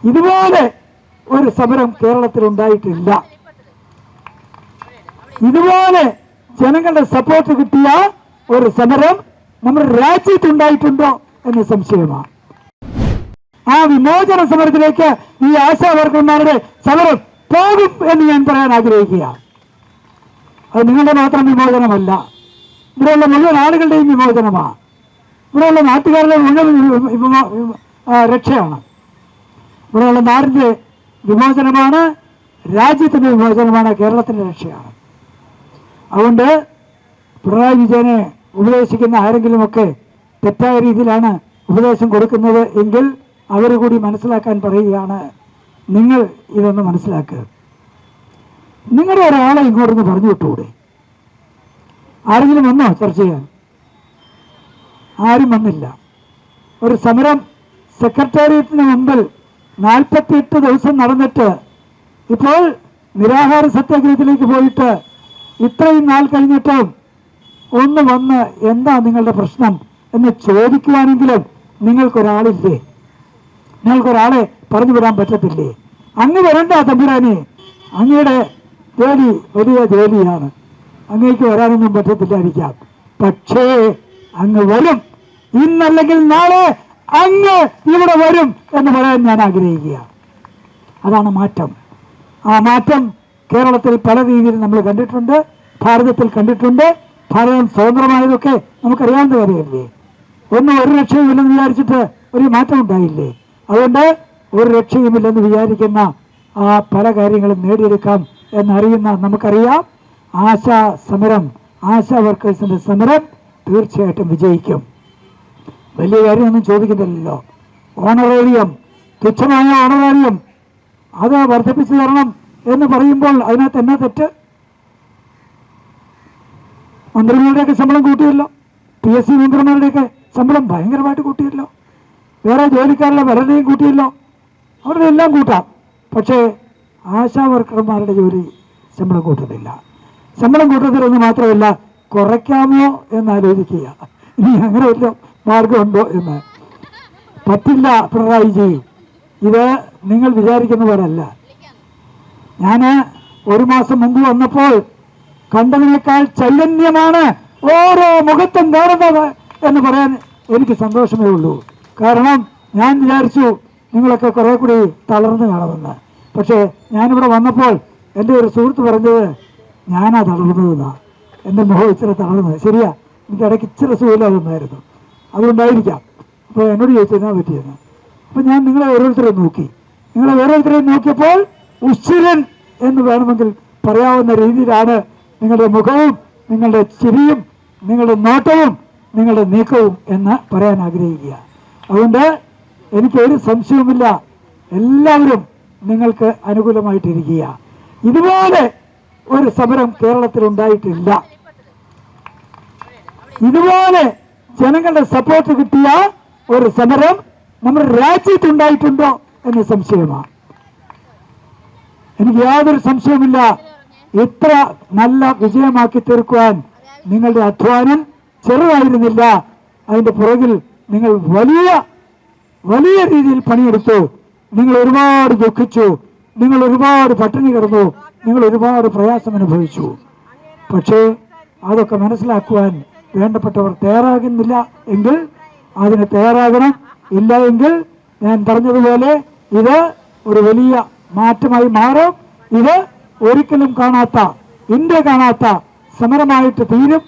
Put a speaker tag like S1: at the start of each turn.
S1: ഇതുപോലെ ഒരു സമരം കേരളത്തിൽ ഉണ്ടായിട്ടില്ല. ഇതുപോലെ ജനങ്ങളുടെ സപ്പോർട്ട് കിട്ടിയ ഒരു സമരം നമ്മുടെ രാജ്യത്തുണ്ടായിട്ടുണ്ടോ എന്ന സംശയമാണ്. ആ വിമോചന സമരത്തിലേക്ക് ഈ ആശാവർക്കന്മാരുടെ സമരം പോകും എന്ന് ഞാൻ പറയാൻ ആഗ്രഹിക്കുക. അത് നിങ്ങളുടെ മാത്രം വിമോചനമല്ല, ഇവിടെയുള്ള മുഴുവൻ ആളുകളുടെയും വിമോചനമാണ്. ഇവിടെയുള്ള നാട്ടുകാരുടെ മുഴുവൻ രക്ഷയാണ്. ഇവിടെയുള്ള നാടിൻ്റെ വിമോചനമാണ്, രാജ്യത്തിൻ്റെ വിമോചനമാണ്, കേരളത്തിൻ്റെ രക്ഷയാണ്. അതുകൊണ്ട് പിണറായി വിജയനെ ഉപദേശിക്കുന്ന ആരെങ്കിലുമൊക്കെ തെറ്റായ രീതിയിലാണ് ഉപദേശം കൊടുക്കുന്നത് എങ്കിൽ അവർ കൂടി മനസ്സിലാക്കാൻ പറയുകയാണ്, നിങ്ങൾ ഇതൊന്ന് മനസ്സിലാക്കുക. നിങ്ങളുടെ ഒരാളെ ഇങ്ങോട്ടൊന്ന് പറഞ്ഞു വിട്ടുകൂടെ? ആരെങ്കിലും വന്നോ ചർച്ച ചെയ്യാൻ? ആരും വന്നില്ല. ഒരു സമരം സെക്രട്ടേറിയറ്റിന് മുമ്പിൽ 48 ദിവസം നടന്നിട്ട് ഇപ്പോൾ നിരാഹാര സത്യാഗ്രഹത്തിലേക്ക് പോയിട്ട് ഇത്രയും നാൾ കഴിഞ്ഞിട്ടും ഒന്ന് വന്ന് എന്താ നിങ്ങളുടെ പ്രശ്നം എന്ന് ചോദിക്കുവാനെങ്കിലും നിങ്ങൾക്കൊരാളില്ലേ? നിങ്ങൾക്കൊരാളെ പറഞ്ഞു വിടാൻ പറ്റത്തില്ലേ? അങ്ങ് വരണ്ട തമ്പുരാനെ, അങ്ങയുടെ ജോലി വലിയ ജോലിയാണ്, അങ്ങേക്ക് വരാനൊന്നും പറ്റത്തില്ലായിരിക്കാം. പക്ഷേ അങ്ങ് വരും, ഇന്നല്ലെങ്കിൽ നാളെ അങ്ങ് ഇവിടെ വരും എന്ന് പറയാൻ ഞാൻ ആഗ്രഹിക്കുക. അതാണ് മാറ്റം. ആ മാറ്റം കേരളത്തിൽ പല രീതിയിൽ നമ്മൾ കണ്ടിട്ടുണ്ട്, ഭാരതത്തിൽ കണ്ടിട്ടുണ്ട്. ഭാരതം സ്വതന്ത്രമായതൊക്കെ നമുക്കറിയാവുന്ന കാര്യമല്ലേ? ഒരു രക്ഷയുമില്ലെന്ന് വിചാരിച്ചിട്ട് ഒരു മാറ്റം ഉണ്ടായില്ലേ? അതുകൊണ്ട് ഒരു രക്ഷയുമില്ലെന്ന് വിചാരിക്കുന്ന ആ പല കാര്യങ്ങളും നേടിയെടുക്കാം എന്നറിയുന്ന നമുക്കറിയാം. ആശാ വർക്കേഴ്സിൻ്റെ സമരം തീർച്ചയായിട്ടും വിജയിക്കും. വലിയ കാര്യമൊന്നും ചോദിക്കുന്നില്ലല്ലോ. ഓണറേറിയം, തുച്ഛമായ ഓണറേറിയം അത് വർദ്ധിപ്പിച്ചു തരണം എന്ന് പറയുമ്പോൾ അതിനകത്ത് എന്നാ തെറ്റ്? മന്ത്രിമാരുടെയൊക്കെ ശമ്പളം കൂട്ടിയല്ലോ, PSC മന്ത്രിമാരുടെയൊക്കെ ശമ്പളം ഭയങ്കരമായിട്ട് കൂട്ടിയല്ലോ, വേറെ ജോലിക്കാരുടെ പലരുടെയും കൂട്ടിയല്ലോ. അവരുടെ എല്ലാം കൂട്ടാം. പക്ഷേ ആശാ വർക്കർമാരുടെ ജോലി ശമ്പളം കൂട്ടുന്നില്ല. ശമ്പളം കൂട്ടത്തിലൊന്ന് മാത്രമല്ല, കുറയ്ക്കാമോ എന്നാലോചിക്കുക. ഇനി അങ്ങനെ വല്ല മാർഗമുണ്ടോ എന്ന്. പറ്റില്ല പിണറായിജി, ഇത് നിങ്ങൾ വിചാരിക്കുന്ന പോലല്ല. ഞാൻ ഒരു മാസം മുമ്പ് വന്നപ്പോൾ കണ്ടതിനേക്കാൾ ചൈതന്യമാണ് ഓരോ മുഖത്തും കാണുന്നത് എന്ന് പറയാൻ എനിക്ക് സന്തോഷമേ ഉള്ളൂ. കാരണം ഞാൻ വിചാരിച്ചു നിങ്ങളൊക്കെ കുറേ കൂടി തളർന്നു കാണുമെന്ന്. പക്ഷേ ഞാനിവിടെ വന്നപ്പോൾ എൻ്റെ ഒരു സുഹൃത്ത് പറഞ്ഞത് ഞാനാ തളർന്നതെന്നാണ്. എൻ്റെ മുഖം ഇച്ചിരി തളർന്നത്. ശരിയാ, എനിക്ക് ഇടയ്ക്ക് ഇച്ചിരി സുഖമില്ലാതെന്നായിരുന്നു, അതുകൊണ്ടായിരിക്കാം. അപ്പോൾ എന്നോട് ചോദിച്ചു എന്നാ പറ്റിയെന്ന്. അപ്പോൾ ഞാൻ നിങ്ങളെ ഓരോരുത്തരെയും നോക്കിയപ്പോൾ ഉശ്ചിരൻ എന്ന് വേണമെങ്കിൽ പറയാവുന്ന രീതിയിലാണ് നിങ്ങളുടെ മുഖവും നിങ്ങളുടെ ചിരിയും നിങ്ങളുടെ നോട്ടവും നിങ്ങളുടെ നീക്കവും എന്ന് പറയാൻ ആഗ്രഹിക്കുക. അതുകൊണ്ട് എനിക്കൊരു സംശയവുമില്ല, എല്ലാവരും നിങ്ങൾക്ക് അനുകൂലമായിട്ടിരിക്കുക. ഇതുപോലെ ഒരു സമരം കേരളത്തിൽ ഉണ്ടായിട്ടില്ല. ഇതുപോലെ ജനങ്ങളുടെ സപ്പോർട്ട് കിട്ടിയ ഒരു സമരം നമ്മുടെ രാജ്യത്തുണ്ടായിട്ടുണ്ടോ എന്ന സംശയമാണ്. എനിക്ക് യാതൊരു സംശയവുമില്ല, ഇത്ര നല്ല വിജയമാക്കി തീർക്കുവാൻ നിങ്ങളുടെ അധ്വാനം ചെറുതായിരുന്നില്ല. അതിൻ്റെ പുറകിൽ നിങ്ങൾ വലിയ രീതിയിൽ പണിയെടുത്തു. നിങ്ങൾ ഒരുപാട് ദുഃഖിച്ചു, നിങ്ങൾ ഒരുപാട് പട്ടിണി കിടന്നു, നിങ്ങൾ ഒരുപാട് പ്രയാസം അനുഭവിച്ചു. പക്ഷേ അതൊക്കെ മനസ്സിലാക്കുവാൻ വേണ്ടപ്പെട്ടവർ തയ്യാറാകുന്നില്ല എങ്കിൽ അതിന് തയ്യാറാകണം. ഇല്ല എങ്കിൽ ഞാൻ പറഞ്ഞതുപോലെ ഇത് ഒരു വലിയ മാറ്റമായി മാറും. ഇത് ഒരിക്കലും ഇന്ത്യ കാണാത്ത സമരമായിട്ട് തീരും.